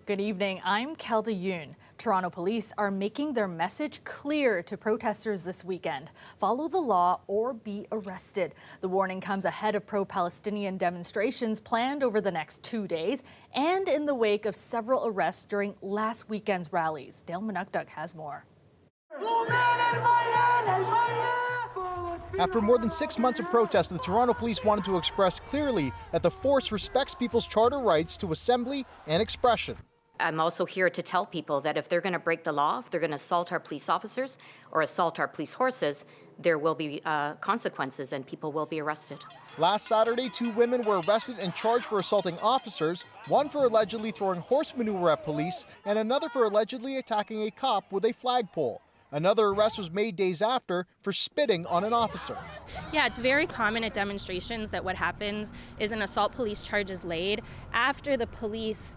Good evening, I'm Kelda Yoon. Toronto police are making their message clear to protesters this weekend. Follow the law or be arrested. The warning comes ahead of pro-Palestinian demonstrations planned over the next 2 days and in the wake of several arrests during last weekend's rallies. Dale Manukduk has more. After more than 6 months of protest, the Toronto police wanted to express clearly that the force respects people's charter rights to assembly and expression. I'm also here to tell people that if they're going to break the law, if they're going to assault our police officers or assault our police horses, there will be consequences and people will be arrested. Last Saturday, 2 women were arrested and charged for assaulting officers, one for allegedly throwing horse manure at police and another for allegedly attacking a cop with a flagpole. Another arrest was made days after for spitting on an officer. Yeah, it's very common at demonstrations that what happens is an assault police charge is laid after the police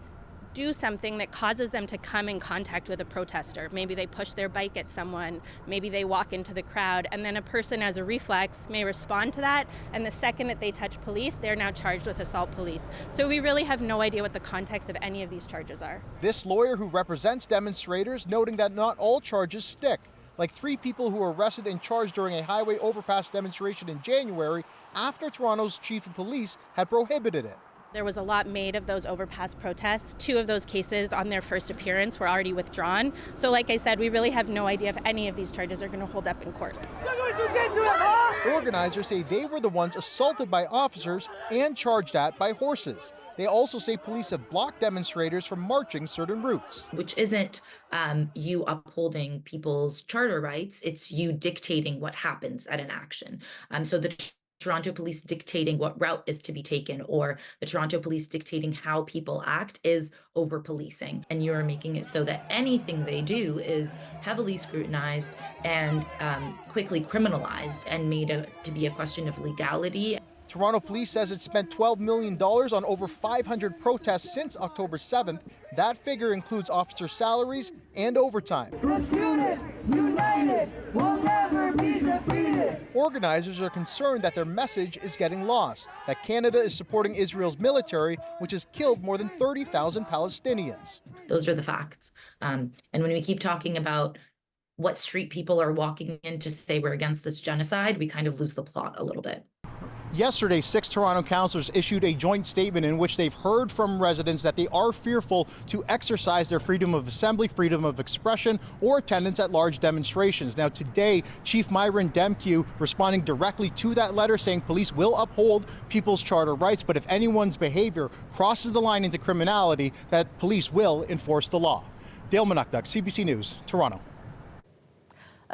do something that causes them to come in contact with a protester. Maybe they push their bike at someone, maybe they walk into the crowd, and then a person as a reflex may respond to that, and the second that they touch police, they're now charged with assault police. So we really have no idea what the context of any of these charges are. This lawyer who represents demonstrators noting that not all charges stick, like 3 people who were arrested and charged during a highway overpass demonstration in January after Toronto's chief of police had prohibited it. There was a lot made of those overpass protests. 2 of those cases on their first appearance were already withdrawn. So like I said, we really have no idea if any of these charges are going to hold up in court. The organizers say they were the ones assaulted by officers and charged at by horses. They also say police have blocked demonstrators from marching certain routes. Which isn't you upholding people's charter rights, it's you dictating what happens at an action. So the Toronto police dictating what route is to be taken, or the Toronto police dictating how people act, is over policing. And you're making it so that anything they do is heavily scrutinized and quickly criminalized and made to be a question of legality. Toronto police says it spent $12 million on over 500 protests since October 7th. That figure includes officer salaries and overtime. The students, united, will never be defeated. Organizers are concerned that their message is getting lost, that Canada is supporting Israel's military, which has killed more than 30,000 Palestinians. Those are the facts. And when we keep talking about what street people are walking in to say we're against this genocide, we kind of lose the plot a little bit. Yesterday, 6 Toronto councillors issued a joint statement in which they've heard from residents that they are fearful to exercise their freedom of assembly, freedom of expression, or attendance at large demonstrations. Now today, Chief Myron Demkew responding directly to that letter saying police will uphold people's charter rights, but if anyone's behavior crosses the line into criminality, that police will enforce the law. Dale Manukduk, CBC News, Toronto.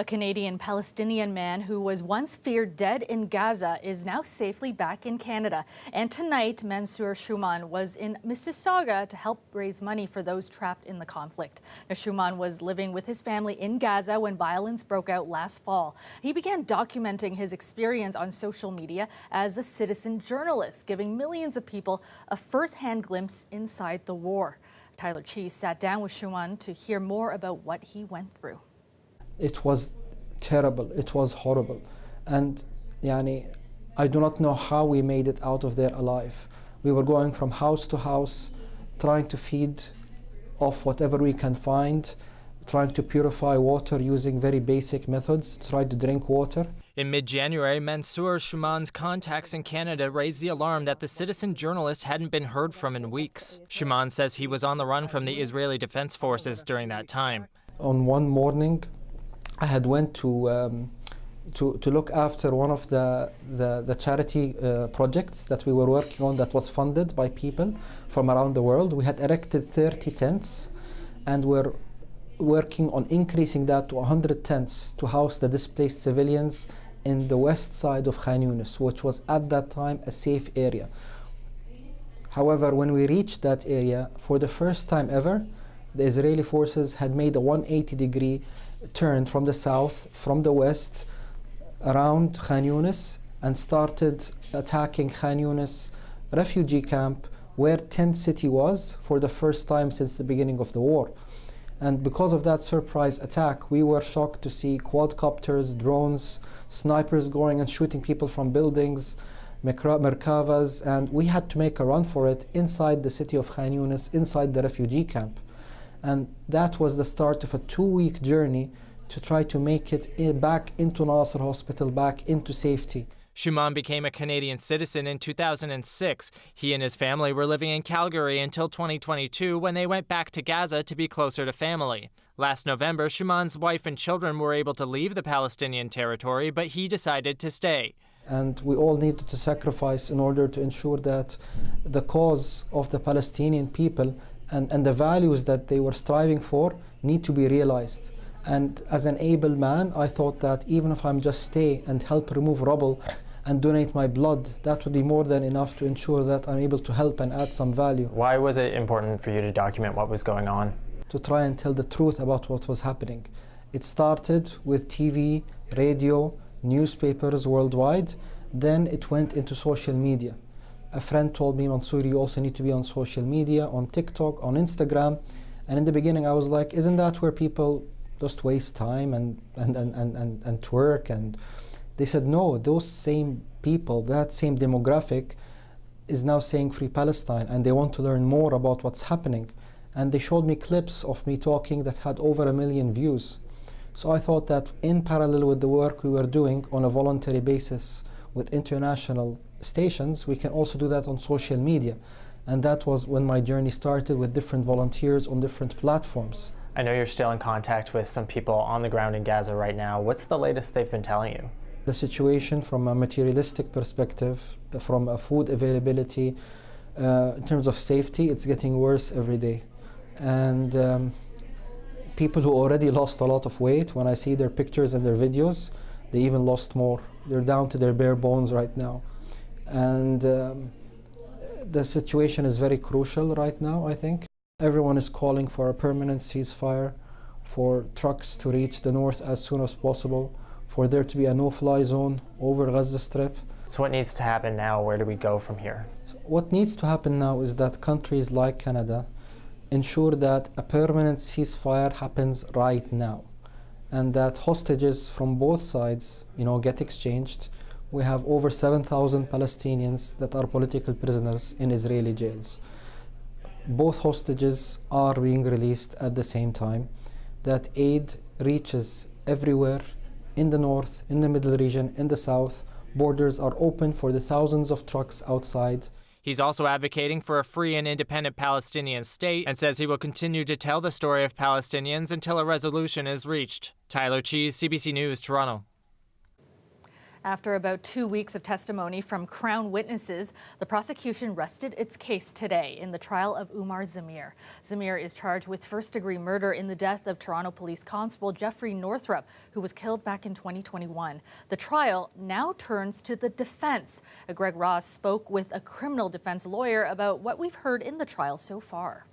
A Canadian-Palestinian man who was once feared dead in Gaza is now safely back in Canada. And tonight, Mansur Shuman was in Mississauga to help raise money for those trapped in the conflict. Now, Shuman was living with his family in Gaza when violence broke out last fall. He began documenting his experience on social media as a citizen journalist, giving millions of people a first-hand glimpse inside the war. Tyler Cheese sat down with Shuman to hear more about what he went through. It was terrible, it was horrible, and I do not know how we made it out of there alive. We were going from house to house, trying to feed off whatever we can find, trying to purify water using very basic methods, try to drink water. In mid-January, Mansur Shuman's contacts in Canada raised the alarm that the citizen journalist hadn't been heard from in weeks. Shuman says he was on the run from the Israeli Defense Forces during that time. On one morning, I had went to look after one of the charity projects that we were working on that was funded by people from around the world. We had erected 30 tents and we're working on increasing that to 100 tents to house the displaced civilians in the west side of Khan Yunis, which was at that time a safe area. However, when we reached that area, for the first time ever, the Israeli forces had made a 180-degree turn from the south, from the west, around Khan Yunis, and started attacking Khan Yunis refugee camp, where Tent City was for the first time since the beginning of the war. And because of that surprise attack, we were shocked to see quadcopters, drones, snipers going and shooting people from buildings, Merkavas, and we had to make a run for it inside the city of Khan Yunis, inside the refugee camp. And that was the start of a 2-week journey to try to make it back into Nasser Hospital, back into safety. Shuman became a Canadian citizen in 2006. He and his family were living in Calgary until 2022 when they went back to Gaza to be closer to family. Last November, Shuman's wife and children were able to leave the Palestinian territory, but he decided to stay. And we all needed to sacrifice in order to ensure that the cause of the Palestinian people and the values that they were striving for need to be realized. And as an able man, I thought that even if I'm just stay and help remove rubble and donate my blood, that would be more than enough to ensure that I'm able to help and add some value. Why was it important for you to document what was going on? To try and tell the truth about what was happening. It started with TV, radio, newspapers worldwide, then it went into social media. A friend told me, Mansur, you also need to be on social media, on TikTok, on Instagram. And in the beginning I was like, isn't that where people just waste time and twerk? And they said, no, those same people, that same demographic is now saying Free Palestine, and they want to learn more about what's happening. And they showed me clips of me talking that had over 1 million views. So I thought that in parallel with the work we were doing on a voluntary basis with international stations, we can also do that on social media. And that was when my journey started with different volunteers on different platforms. I know you're still in contact with some people on the ground in Gaza right now. What's the latest they've been telling you? The situation from a materialistic perspective, from a food availability, in terms of safety, it's getting worse every day. And people who already lost a lot of weight, when I see their pictures and their videos, they even lost more. They're down to their bare bones right now. And the situation is very crucial right now, I think. Everyone is calling for a permanent ceasefire, for trucks to reach the north as soon as possible, for there to be a no-fly zone over Gaza Strip. So what needs to happen now? Where do we go from here? So what needs to happen now is that countries like Canada ensure that a permanent ceasefire happens right now, and that hostages from both sides, get exchanged. We have over 7,000 Palestinians that are political prisoners in Israeli jails. Both hostages are being released at the same time. That aid reaches everywhere, in the north, in the middle region, in the south. Borders are open for the thousands of trucks outside. He's also advocating for a free and independent Palestinian state and says he will continue to tell the story of Palestinians until a resolution is reached. Tyler Cheese, CBC News, Toronto. After about 2 weeks of testimony from Crown witnesses, the prosecution rested its case today in the trial of Umar Zamir. Zamir is charged with first-degree murder in the death of Toronto Police Constable Jeffrey Northrup, who was killed back in 2021. The trial now turns to the defense. Greg Ross spoke with a criminal defense lawyer about what we've heard in the trial so far.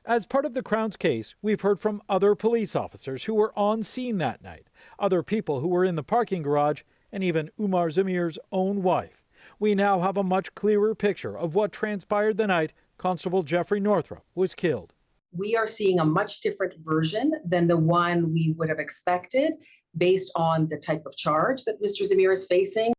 As part of the Crown's case, we've heard from other police officers who were on scene that night, other people who were in the parking garage, and even Umar Zamir's own wife. We now have a much clearer picture of what transpired the night Constable Jeffrey Northrup was killed. We are seeing a much different version than the one we would have expected based on the type of charge that Mr. Zamir is facing.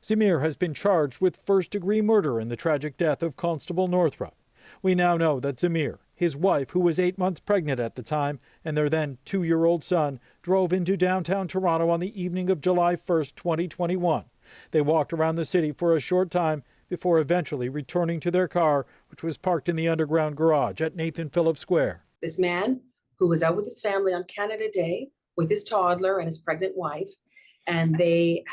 Zamir has been charged with first-degree murder in the tragic death of Constable Northrup. We now know that Zamir, his wife, who was 8 months pregnant at the time, and their then 2-year-old son, drove into downtown Toronto on the evening of July 1st, 2021. They walked around the city for a short time before eventually returning to their car, which was parked in the underground garage at Nathan Phillips Square. This man, who was out with his family on Canada Day with his toddler and his pregnant wife, and they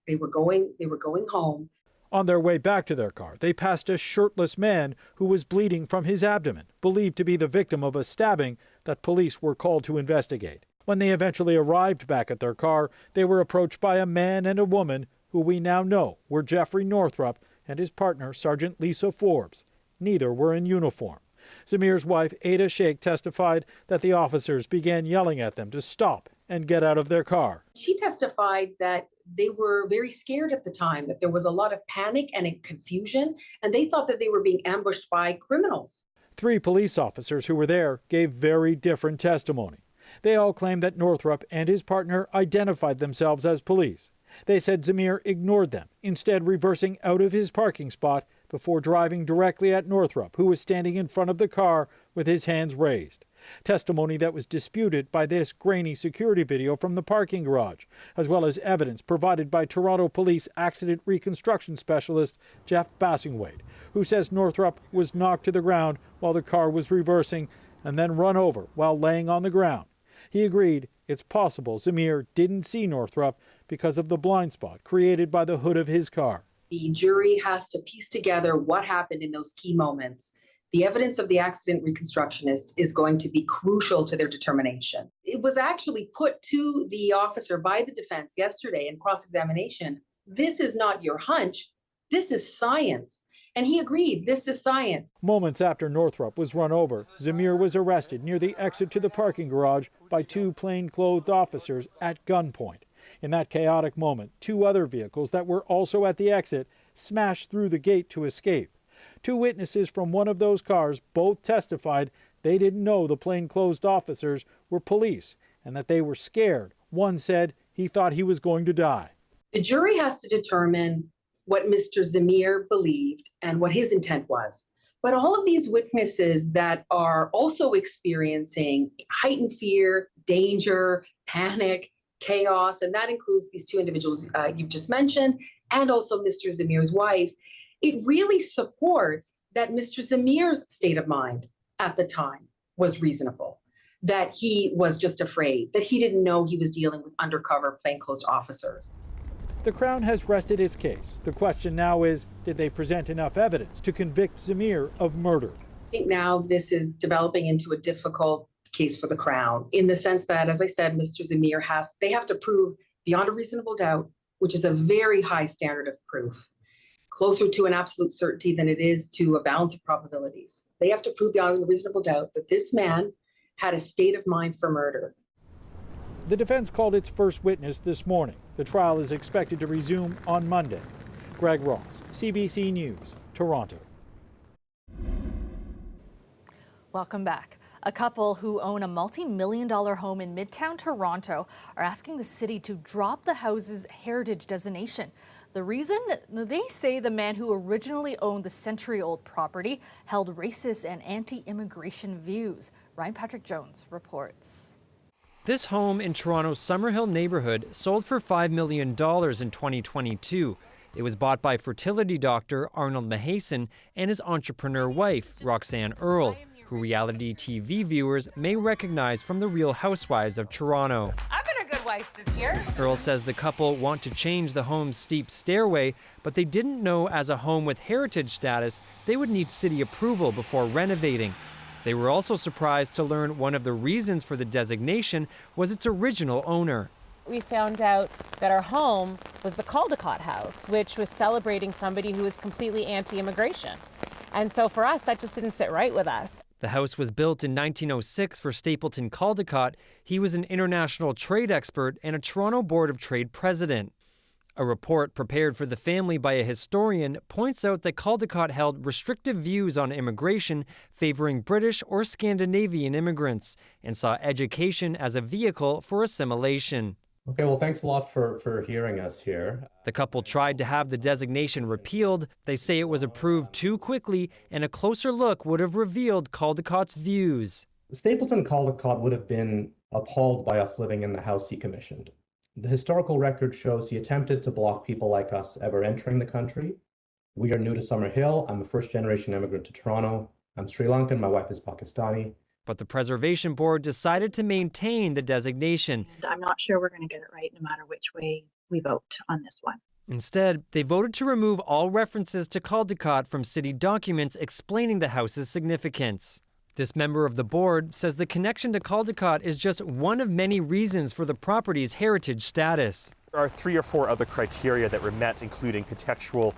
were going home. On their way back to their car, they passed a shirtless man who was bleeding from his abdomen, believed to be the victim of a stabbing that police were called to investigate. When they eventually arrived back at their car, they were approached by a man and a woman who we now know were Jeffrey Northrup and his partner, Sergeant Lisa Forbes. Neither were in uniform. Zamir's wife, Ada Sheikh, testified that the officers began yelling at them to stop and get out of their car. She testified that they were very scared at the time, that there was a lot of panic and confusion, and they thought that they were being ambushed by criminals. 3 police officers who were there gave very different testimony. They all claimed that Northrup and his partner identified themselves as police. They said Zamir ignored them, instead reversing out of his parking spot before driving directly at Northrop, who was standing in front of the car with his hands raised. Testimony that was disputed by this grainy security video from the parking garage, as well as evidence provided by Toronto Police accident reconstruction specialist Jeff Bassingwade, who says Northrop was knocked to the ground while the car was reversing and then run over while laying on the ground. He agreed it's possible Zamir didn't see Northrop because of the blind spot created by the hood of his car. The jury has to piece together what happened in those key moments. The evidence of the accident reconstructionist is going to be crucial to their determination. It was actually put to the officer by the defense yesterday in cross-examination. This is not your hunch, this is science. And he agreed, this is science. Moments after Northrop was run over, Zamir was arrested near the exit to the parking garage by two plainclothed officers at gunpoint. In that chaotic moment, two other vehicles that were also at the exit smashed through the gate to escape. Two witnesses from one of those cars both testified they didn't know the plainclothes officers were police and that they were scared. One said he thought he was going to die. The jury has to determine what Mr. Zamir believed and what his intent was. But all of these witnesses that are also experiencing heightened fear, danger, panic, chaos, and that includes these two individuals you've just mentioned, and also Mr. Zamir's wife, it really supports that Mr. Zamir's state of mind at the time was reasonable, that he was just afraid, that he didn't know he was dealing with undercover plainclothes officers. The Crown has rested its case. The question now is, did they present enough evidence to convict Zamir of murder? I think now this is developing into a difficult case for the Crown in the sense that, as I said, Mr. Zamir they have to prove beyond a reasonable doubt, which is a very high standard of proof, closer to an absolute certainty than it is to a balance of probabilities. They have to prove beyond a reasonable doubt that this man had a state of mind for murder. The defense called its first witness this morning. The trial is expected to resume on Monday. Greg Ross, CBC News, Toronto. Welcome back. A couple who own a multi-million-dollar home in Midtown Toronto are asking the city to drop the house's heritage designation. The reason? They say the man who originally owned the century-old property held racist and anti-immigration views. Ryan Patrick Jones reports. This home in Toronto's Summerhill neighborhood sold for $5 million in 2022. It was bought by fertility doctor Arnold Mahason and his entrepreneur wife, Roxanne Earl, who reality TV viewers may recognize from The Real Housewives of Toronto. I've been a good wife this year. Earl says the couple want to change the home's steep stairway, but they didn't know as a home with heritage status, they would need city approval before renovating. They were also surprised to learn one of the reasons for the designation was its original owner. We found out that our home was the Caldecott House, which was celebrating somebody who was completely anti-immigration. And so for us, that just didn't sit right with us. The house was built in 1906 for Stapleton Caldecott. He was an international trade expert and a Toronto Board of Trade president. A report prepared for the family by a historian points out that Caldecott held restrictive views on immigration, favoring British or Scandinavian immigrants, and saw education as a vehicle for assimilation. Okay, well, thanks a lot for hearing us here. The couple tried to have the designation repealed. They say it was approved too quickly, and a closer look would have revealed Caldecott's views. Stapleton Caldecott would have been appalled by us living in the house he commissioned. The historical record shows he attempted to block people like us ever entering the country. We are new to Summerhill. I'm a first-generation immigrant to Toronto. I'm Sri Lankan. My wife is Pakistani. But the Preservation Board decided to maintain the designation. I'm not sure we're going to get it right no matter which way we vote on this one. Instead, they voted to remove all references to Caldecott from city documents explaining the house's significance. This member of the board says the connection to Caldecott is just one of many reasons for the property's heritage status. There are 3 or 4 other criteria that were met, including contextual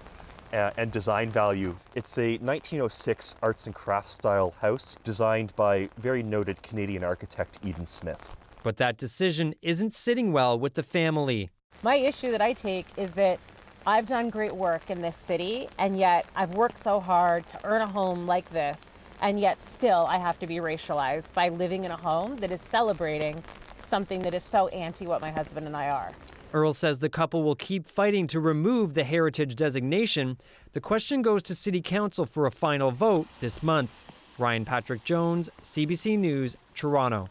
and design value. It's a 1906 arts and crafts style house designed by very noted Canadian architect Eden Smith. But that decision isn't sitting well with the family. My issue that I take is that I've done great work in this city, and yet I've worked so hard to earn a home like this, and yet still I have to be racialized by living in a home that is celebrating something that is so anti what my husband and I are. Earl says the couple will keep fighting to remove the heritage designation. The question goes to City Council for a final vote this month. Ryan Patrick Jones, CBC News, Toronto.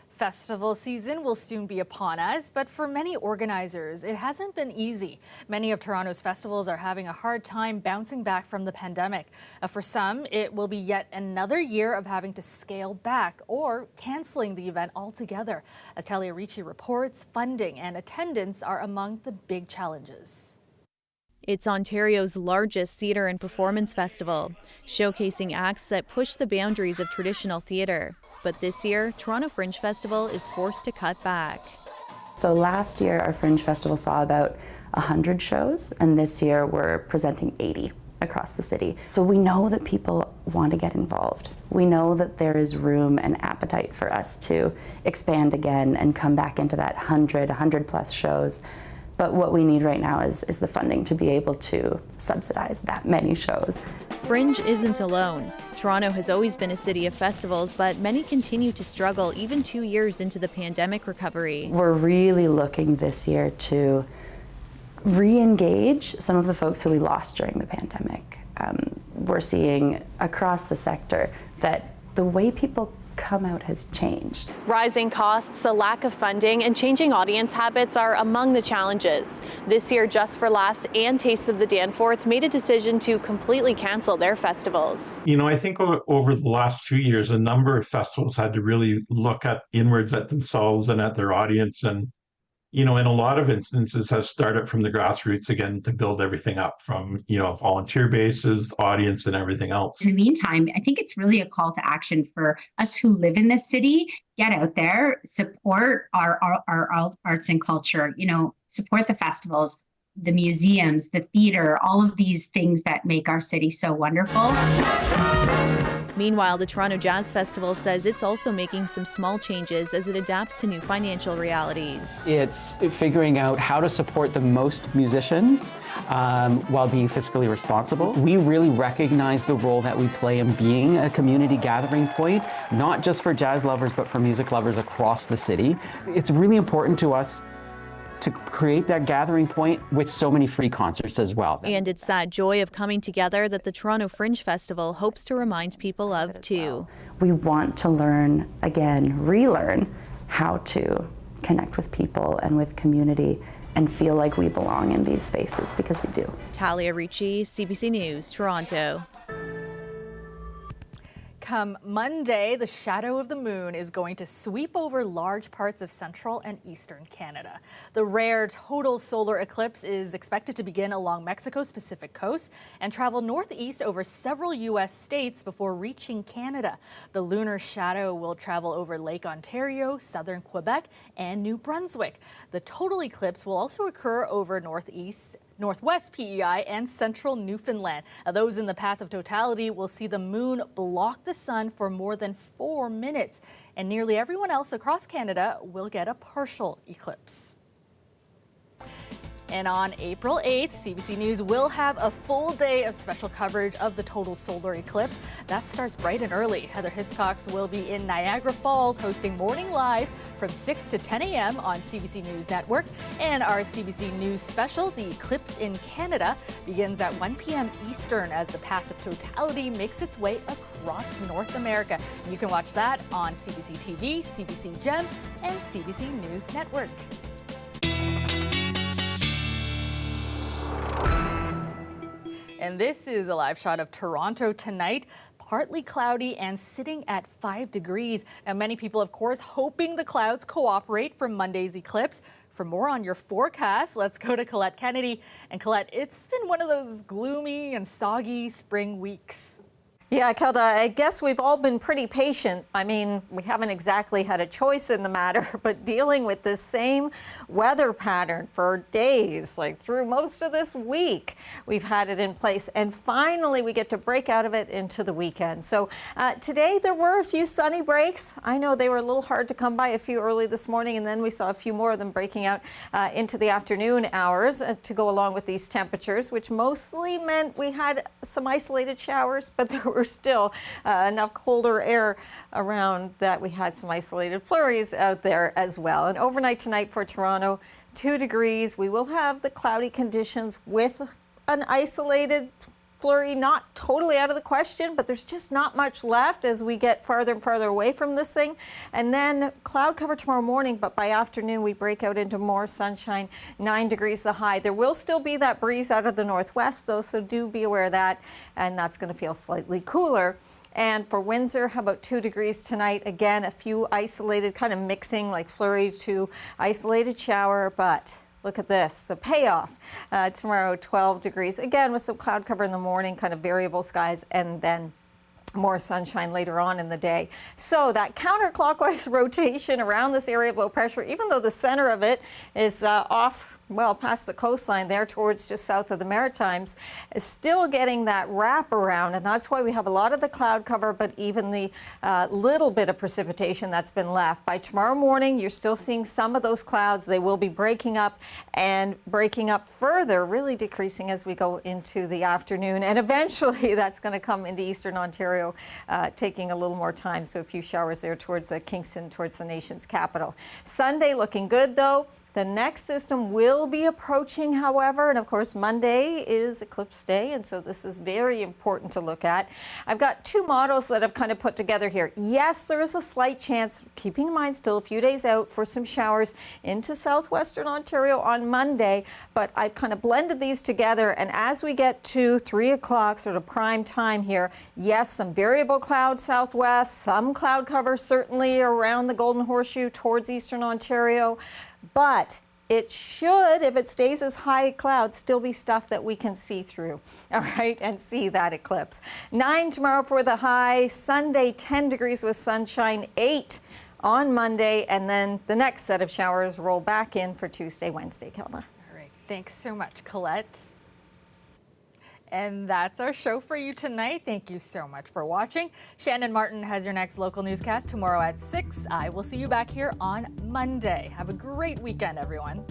Festival season will soon be upon us, but for many organizers, it hasn't been easy. Many of Toronto's festivals are having a hard time bouncing back from the pandemic. For some, it will be yet another year of having to scale back or canceling the event altogether. As Talia Ricci reports, funding and attendance are among the big challenges. It's Ontario's largest theatre and performance festival, showcasing acts that push the boundaries of traditional theatre. But this year, Toronto Fringe Festival is forced to cut back. So last year, our Fringe Festival saw about 100 shows, and this year we're presenting 80 across the city. So we know that people want to get involved. We know that there is room and appetite for us to expand again and come back into that 100 plus shows. But what we need right now is the funding to be able to subsidize that many shows. Fringe isn't alone. Toronto has always been a city of festivals, but many continue to struggle even 2 years into the pandemic recovery. We're really looking this year to re-engage some of the folks who we lost during the pandemic. We're seeing across the sector that the way people come out has changed. Rising costs, a lack of funding, and changing audience habits are among the challenges. This year, Just for Laughs and Taste of the Danforths made a decision to completely cancel their festivals. You know, I think over the last 2 years, a number of festivals had to really look inwards at themselves and at their audience, and you know, in a lot of instances has started from the grassroots again to build everything up from, you know, volunteer bases, audience, and everything else. In the meantime, I think it's really a call to action for us who live in this city. Get out there, support our arts and culture, you know, support the festivals, the museums, the theater, all of these things that make our city so wonderful. Meanwhile, the Toronto Jazz Festival says it's also making some small changes as it adapts to new financial realities. It's figuring out how to support the most musicians while being fiscally responsible. We really recognize the role that we play in being a community gathering point, not just for jazz lovers, but for music lovers across the city. It's really important to us to create that gathering point with so many free concerts as well. And it's that joy of coming together that the Toronto Fringe Festival hopes to remind people of too. We want to learn again, relearn how to connect with people and with community and feel like we belong in these spaces, because we do. Talia Ricci, CBC News, Toronto. Come Monday, the shadow of the moon is going to sweep over large parts of central and eastern Canada. The rare total solar eclipse is expected to begin along Mexico's Pacific coast and travel northeast over several U.S. states before reaching Canada. The lunar shadow will travel over Lake Ontario, southern Quebec, and New Brunswick. The total eclipse will also occur over Northwest PEI and central Newfoundland. Now, those in the path of totality will see the moon block the sun for more than 4 minutes, and nearly everyone else across Canada will get a partial eclipse. And on April 8th, CBC News will have a full day of special coverage of the total solar eclipse. That starts bright and early. Heather Hiscox will be in Niagara Falls hosting Morning Live from 6 to 10 a.m. on CBC News Network. And our CBC News special, The Eclipse in Canada, begins at 1 p.m. Eastern as the path of totality makes its way across North America. You can watch that on CBC TV, CBC Gem, and CBC News Network. And this is a live shot of Toronto tonight. Partly cloudy and sitting at 5 degrees. Now, many people, of course, hoping the clouds cooperate for Monday's eclipse. For more on your forecast, let's go to Colette Kennedy. And Colette, it's been one of those gloomy and soggy spring weeks. Yeah, Kelda, I guess we've all been pretty patient. I mean, we haven't exactly had a choice in the matter, but dealing with this same weather pattern for days, like through most of this week, we've had it in place. And finally, we get to break out of it into the weekend. So today, there were a few sunny breaks. I know they were a little hard to come by, a few early this morning, and then we saw a few more of them breaking out into the afternoon hours to go along with these temperatures, which mostly meant we had some isolated showers, but there were were still enough colder air around that we had some isolated flurries out there as well. And overnight tonight for Toronto, 2 degrees. We will have the cloudy conditions with an isolated flurry, not totally out of the question, but there's just not much left as we get farther and farther away from this thing. And then cloud cover tomorrow morning, but by afternoon we break out into more sunshine, 9 degrees the high. There will still be that breeze out of the northwest though, so do be aware of that, and that's going to feel slightly cooler. And for Windsor, how about 2 degrees tonight? Again, a few isolated, kind of mixing like flurry to isolated shower, but look at this, the payoff. Tomorrow, 12 degrees. Again, with some cloud cover in the morning, kind of variable skies, and then more sunshine later on in the day. So that counterclockwise rotation around this area of low pressure, even though the center of it is off, well, past the coastline there towards just south of the Maritimes, is still getting that wrap around, and that's why we have a lot of the cloud cover, but even the little bit of precipitation that's been left. By tomorrow morning, you're still seeing some of those clouds. They will be breaking up and breaking up further, really decreasing as we go into the afternoon, and eventually that's going to come into eastern Ontario, taking a little more time, so a few showers there towards Kingston, towards the nation's capital. Sunday looking good, though. The next system will be approaching, however, and of course Monday is Eclipse Day, and so this is very important to look at. I've got 2 models that I've kind of put together here. Yes, there is a slight chance, keeping in mind still a few days out, for some showers into southwestern Ontario on Monday, but I've kind of blended these together, and as we get to 3 o'clock, sort of prime time here, yes, some variable cloud southwest, some cloud cover certainly around the Golden Horseshoe towards eastern Ontario, but it should, if it stays as high cloud, still be stuff that we can see through, all right, and see that eclipse. 9 tomorrow for the high, Sunday 10 degrees with sunshine, 8 on Monday, and then the next set of showers roll back in for Tuesday, Wednesday, Kilda. All right, thanks so much, Colette. And that's our show for you tonight. Thank you so much for watching. Shannon Martin has your next local newscast tomorrow at 6. I will see you back here on Monday. Have a great weekend, everyone.